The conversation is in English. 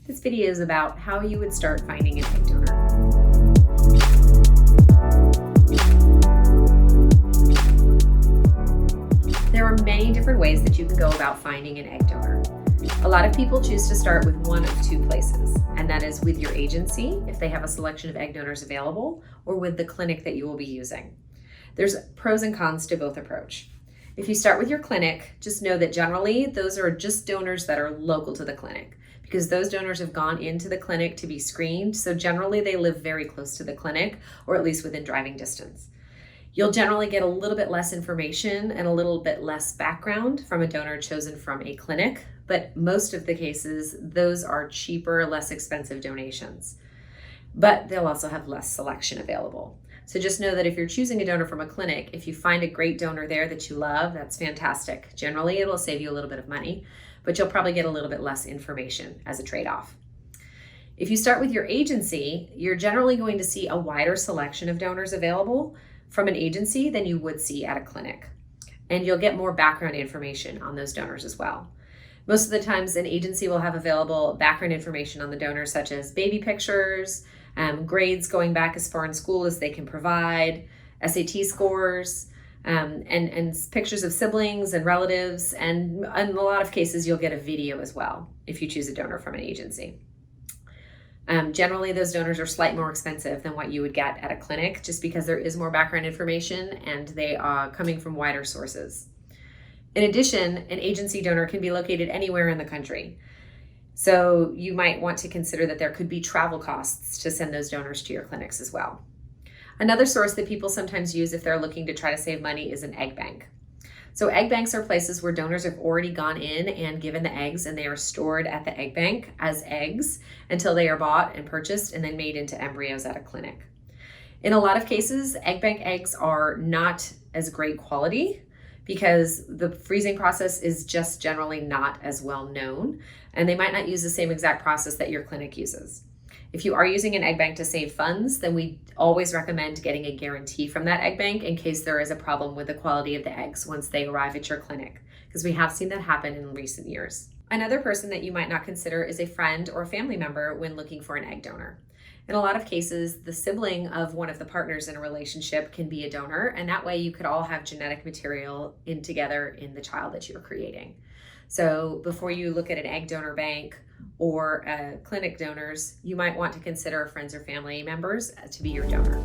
This video is about how you would start finding an egg donor. There are many different ways that you can go about finding an egg donor. A lot of people choose to start with one of two places, and that is with your agency, if they have a selection of egg donors available, or with the clinic that you will be using. There's pros and cons to both approach. If you start with your clinic, just know that generally those are just donors that are local to the clinic, because those donors have gone into the clinic to be screened, so generally they live very close to the clinic, or at least within driving distance. You'll generally get a little bit less information and a little bit less background from a donor chosen from a clinic, but most of the cases, those are cheaper, less expensive donations. But they'll also have less selection available. So just know that if you're choosing a donor from a clinic, if you find a great donor there that you love, that's fantastic. Generally, it'll save you a little bit of money, but you'll probably get a little bit less information as a trade-off. If you start with your agency, you're generally going to see a wider selection of donors available from an agency than you would see at a clinic. And you'll get more background information on those donors as well. Most of the times an agency will have available background information on the donor, such as baby pictures, grades going back as far in school as they can provide, SAT scores, and pictures of siblings and relatives. And in a lot of cases, you'll get a video as well if you choose a donor from an agency. Generally, those donors are slightly more expensive than what you would get at a clinic, just because there is more background information and they are coming from wider sources. In addition, an agency donor can be located anywhere in the country. So you might want to consider that there could be travel costs to send those donors to your clinics as well. Another source that people sometimes use if they're looking to try to save money is an egg bank. So egg banks are places where donors have already gone in and given the eggs, and they are stored at the egg bank as eggs until they are bought and purchased and then made into embryos at a clinic. In a lot of cases, egg bank eggs are not as great quality because the freezing process is just generally not as well known, and they might not use the same exact process that your clinic uses. If you are using an egg bank to save funds, then we always recommend getting a guarantee from that egg bank in case there is a problem with the quality of the eggs once they arrive at your clinic, because we have seen that happen in recent years. Another person that you might not consider is a friend or family member when looking for an egg donor. In a lot of cases, the sibling of one of the partners in a relationship can be a donor, and that way you could all have genetic material together in the child that you're creating. So before you look at an egg donor bank or clinic donors, you might want to consider friends or family members to be your donor.